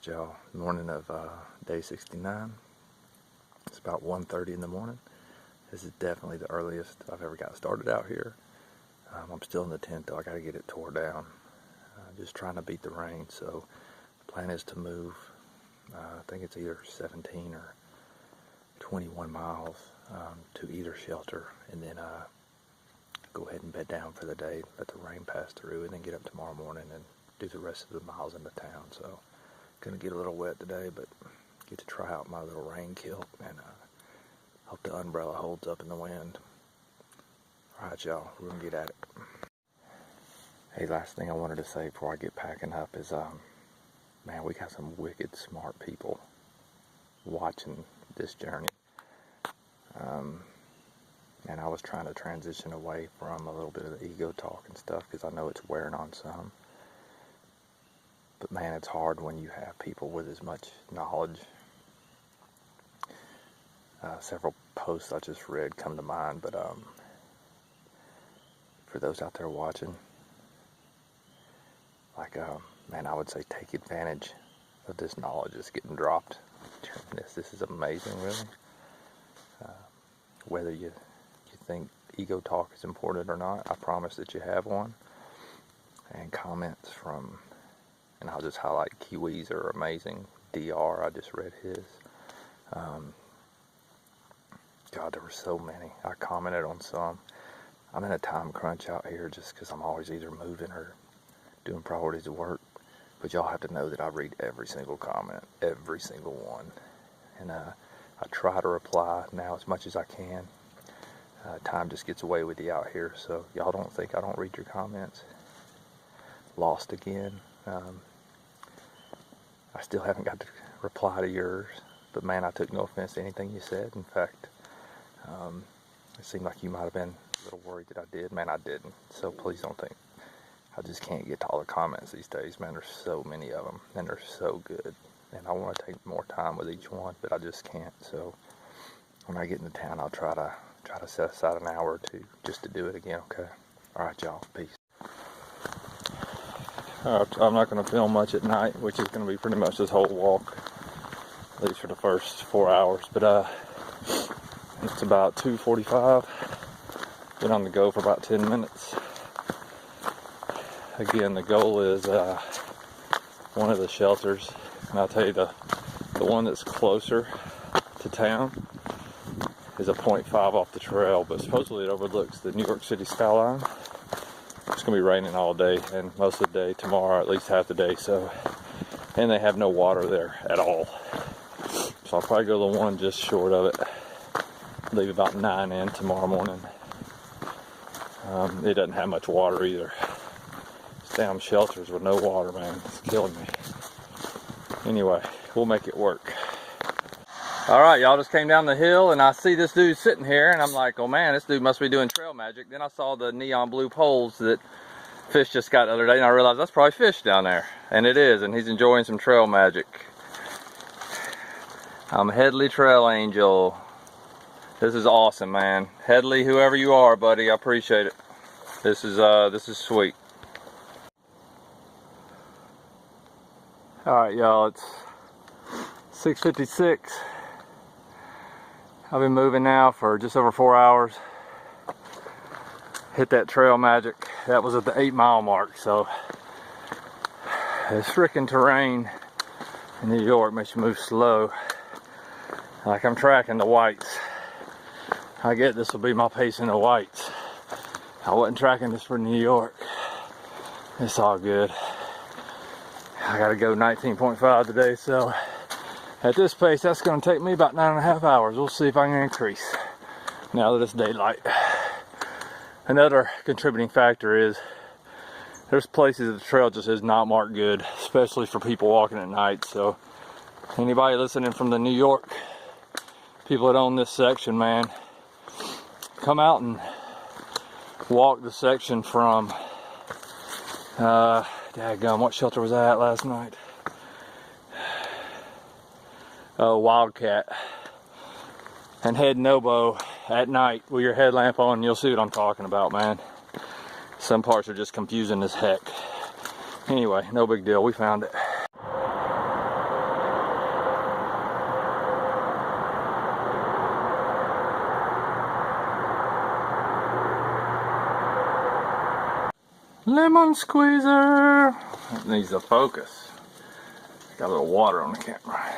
Alright y'all, morning of day 69. It's about 1:30 in the morning. This is definitely the earliest I've ever got started out here. I'm still in the tent though, I gotta get it tore down. Just trying to beat the rain, so the plan is to move, I think it's either 17 or 21 miles to either shelter, and then go ahead and bed down for the day, let the rain pass through, and then get up tomorrow morning and do the rest of the miles into town. So gonna get a little wet today, but get to try out my little rain kilt, and hope the umbrella holds up in the wind. Alright y'all, we're gonna get at it. Hey, last thing I wanted to say before I get packing up is man, we got some wicked smart people watching this journey. And I was trying to transition away from a little bit of the ego talk and stuff, because I know it's wearing on some. But man, it's hard when you have people with as much knowledge. Several posts I just read come to mind, but for those out there watching, like, man, I would say take advantage of this knowledge that's getting dropped during this. This is amazing, really. Whether you think ego talk is important or not, I promise that you have one. And comments from, and I'll just highlight, Kiwis are amazing. DR, I just read his. God, there were so many. I commented on some. I'm in a time crunch out here just because I'm always either moving or doing priorities of work. But y'all have to know that I read every single comment, every single one. And I try to reply now as much as I can. Time just gets away with you out here, so y'all don't think I don't read your comments. Lost again. I still haven't got to reply to yours, but man, I took no offense to anything you said. In fact, it seemed like you might have been a little worried that I did. Man, I didn't, so please don't think. I just can't get to all the comments these days, man. There's so many of them, and they're so good, and I want to take more time with each one, but I just can't. So when I get into town, I'll try to set aside an hour or two just to do it again, okay? Alright y'all, peace. I'm not going to film much at night, which is going to be pretty much this whole walk, at least for the first 4 hours, but it's about 2:45. Been on the go for about 10 minutes. Again, the goal is one of the shelters, and I'll tell you, the one that's closer to town is a 0.5 off the trail, but supposedly it overlooks the New York City skyline. It's going to be raining all day, and most of the day tomorrow, at least half the day, so, and they have no water there at all. So I'll probably go the one just short of it, leave about 9 in tomorrow morning. It doesn't have much water either. These damn shelters with no water, man, it's killing me. Anyway, we'll make it work. Alright, y'all, just came down the hill and I see this dude sitting here and I'm like, oh man, this dude must be doing trail magic. Then I saw the neon blue poles that fish just got the other day, and I realized that's probably fish down there. And it is, and he's enjoying some trail magic. I'm Headley Trail Angel. This is awesome, man. Headley, whoever you are, buddy, I appreciate it. This is sweet. Alright y'all, it's 6:56. I've been moving now for just over 4 hours. Hit that trail magic. That was at the 8-mile mark, so this freaking terrain in New York makes you move slow. Like I'm tracking the whites. I get this will be my pace in the whites. I wasn't tracking this for New York. It's all good. I gotta go 19.5 today, so at this pace, that's going to take me about 9.5 hours. We'll see if I can increase now that it's daylight. Another contributing factor is there's places that the trail just is not marked good, especially for people walking at night. So anybody listening from the New York, people that own this section, man, come out and walk the section from, dadgum, what shelter was I at last night? Wildcat, and head Nobo at night with your headlamp on, and you'll see what I'm talking about, man. Some parts are just confusing as heck. Anyway, no big deal, we found it. Lemon squeezer. It needs to focus. Got a little water on the camera.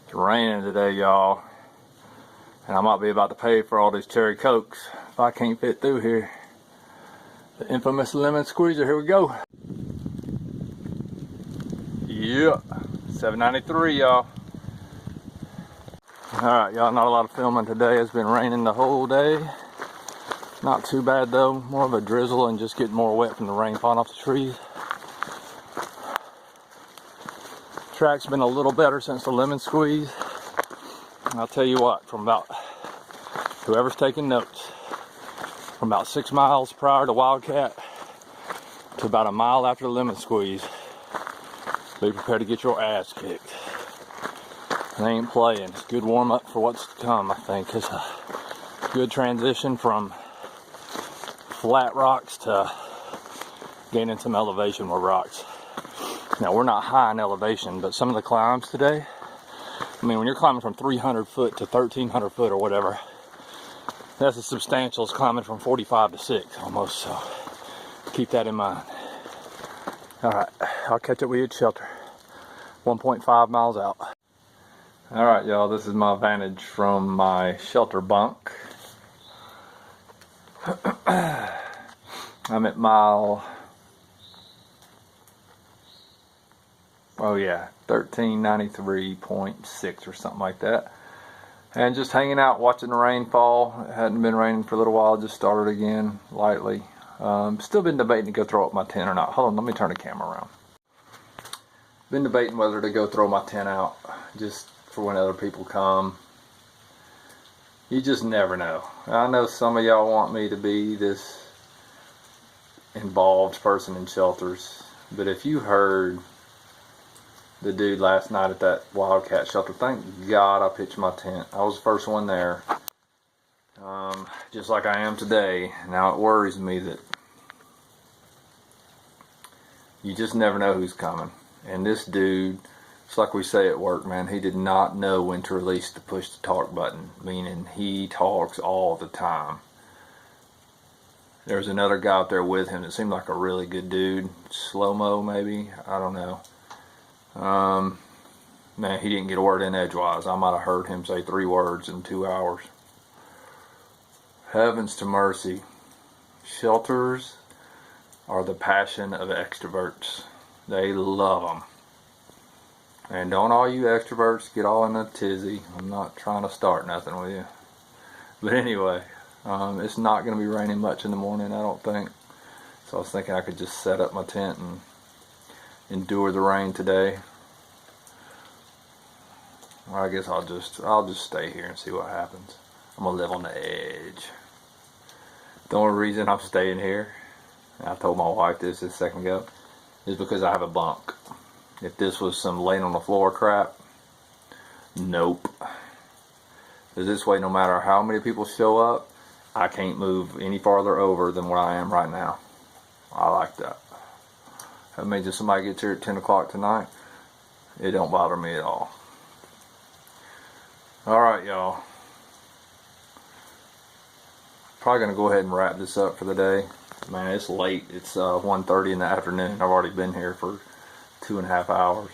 It's raining today, y'all. And I might be about to pay for all these cherry cokes if I can't fit through here. The infamous lemon squeezer, here we go. Yeah, 793, y'all. Alright, y'all, not a lot of filming today. It's been raining the whole day. Not too bad though, more of a drizzle and just getting more wet from the rain falling off the trees. Track's been a little better since the lemon squeeze. I'll tell you what, from about, whoever's taking notes, from about 6 miles prior to Wildcat to about a mile after the lemon squeeze, be prepared to get your ass kicked. They ain't playing. It's a good warm up for what's to come, I think. It's a good transition from flat rocks to gaining some elevation with rocks. Now, we're not high in elevation, but some of the climbs today, I mean, when you're climbing from 300 foot to 1,300 foot or whatever, that's as substantial as climbing from 45 to 6 almost, so keep that in mind. Alright, I'll catch up with you at shelter. 1.5 miles out. Alright, y'all, this is my vantage from my shelter bunk. I'm at mile, oh yeah, 1393.6 or something like that. And just hanging out, watching the rain fall. It hadn't been raining for a little while, just started again, lightly. Still been debating to go throw up my tent or not. Hold on, let me turn the camera around. Been debating whether to go throw my tent out, just for when other people come. You just never know. I know some of y'all want me to be this involved person in shelters, but if you heard the dude last night at that Wildcat shelter, thank God I pitched my tent. I was the first one there, just like I am today. Now it worries me that you just never know who's coming. And this dude, it's like we say at work, man, he did not know when to release the push to talk button, meaning he talks all the time. There's another guy out there with him that seemed like a really good dude. Slow-mo maybe, I don't know. Man, he didn't get a word in edgewise. I might have heard him say 3 words in 2 hours. Heavens to mercy. Shelters are the passion of extroverts. They love them. And don't all you extroverts get all in a tizzy. I'm not trying to start nothing with you. But anyway, it's not going to be raining much in the morning, I don't think. So I was thinking I could just set up my tent and endure the rain today. Well, I guess I'll just stay here and see what happens. I'm going to live on the edge. The only reason I'm staying here, and I told my wife this a second ago, is because I have a bunk. If this was some laying on the floor crap, nope. Because this way, no matter how many people show up, I can't move any farther over than where I am right now. I like that. That means if somebody gets here at 10 o'clock tonight, it don't bother me at all. Alright, y'all. Probably going to go ahead and wrap this up for the day. Man, it's late. It's 1:30 in the afternoon. I've already been here for 2.5 hours.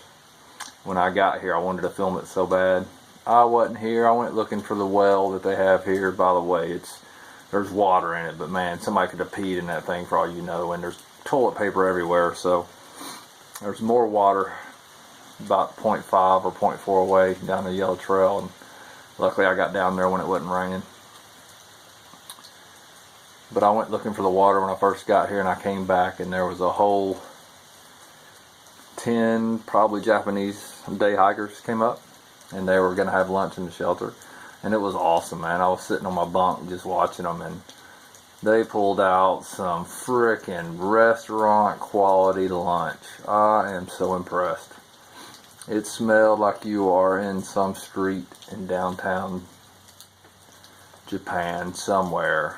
When I got here, I wanted to film it so bad. I wasn't here. I went looking for the well that they have here. By the way, there's water in it, but man, somebody could have peed in that thing for all you know, and there's toilet paper everywhere, so there's more water about 0.5 or 0.4 away down the yellow trail, and luckily I got down there when it wasn't raining. But I went looking for the water when I first got here, and I came back and there was a whole 10 probably Japanese day hikers came up, and they were going to have lunch in the shelter, and it was awesome, man. I was sitting on my bunk just watching them, and they pulled out some frickin' restaurant quality lunch. I am so impressed. It smelled like you are in some street in downtown Japan somewhere.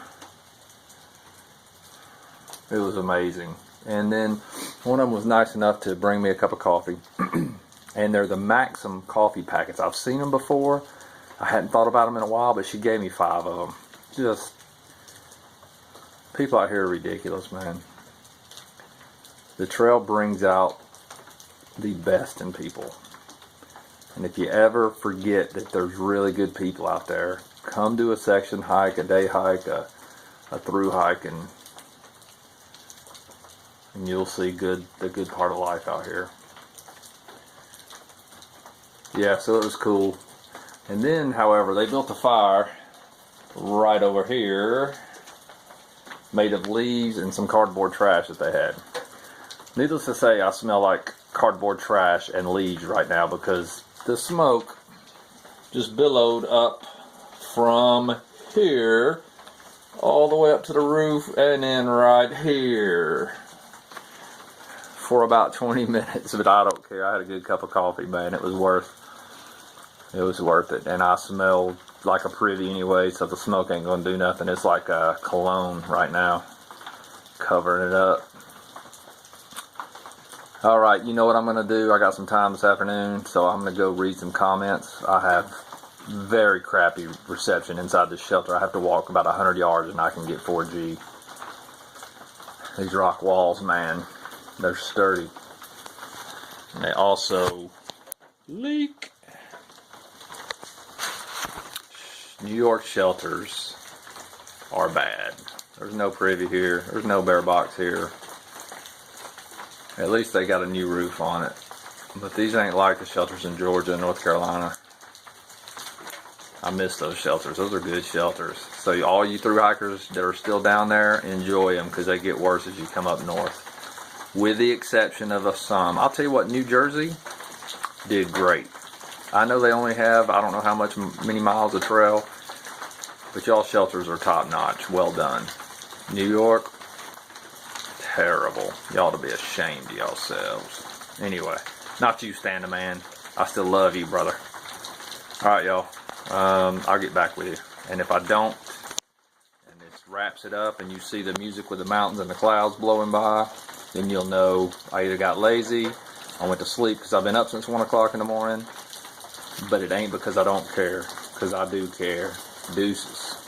It was amazing. And then one of them was nice enough to bring me a cup of coffee. And they're the Maxim coffee packets. I've seen them before. I hadn't thought about them in a while, but she gave me 5 of them. Just, people out here are ridiculous, man. The trail brings out the best in people. And if you ever forget that there's really good people out there, come do a section hike, a day hike, a through hike, and you'll see the good part of life out here. Yeah, so it was cool. And then, however, they built a fire right over here, made of leaves and some cardboard trash that they had. Needless to say, I smell like cardboard trash and leaves right now because the smoke just billowed up from here all the way up to the roof and then right here for about 20 minutes, but I don't care. I had a good cup of coffee, man. It was worth it. And I smelled like a privy anyway, so the smoke ain't gonna do nothing. It's like a cologne right now, covering it up. Alright, you know what I'm gonna do? I got some time this afternoon, so I'm gonna go read some comments. I have very crappy reception inside the shelter. I have to walk about 100 yards and I can get 4G. These rock walls, man, they're sturdy. And they also leak. New York shelters are bad. There's no privy here. There's no bear box here. At least they got a new roof on it. But these ain't like the shelters in Georgia and North Carolina. I miss those shelters. Those are good shelters. So all you thru hikers that are still down there, enjoy them because they get worse as you come up north. With the exception of some. I'll tell you what, New Jersey did great. I know they only have, I don't know many miles of trail, but y'all shelters are top notch. Well done. New York, terrible. Y'all ought to be ashamed of yourselves. Anyway, not you, Stand a Man. I still love you, brother. Alright, y'all. I'll get back with you. And if I don't, and this wraps it up, and you see the music with the mountains and the clouds blowing by, then you'll know I either got lazy, I went to sleep because I've been up since 1 o'clock in the morning, but it ain't because I don't care, because I do care. Deuces.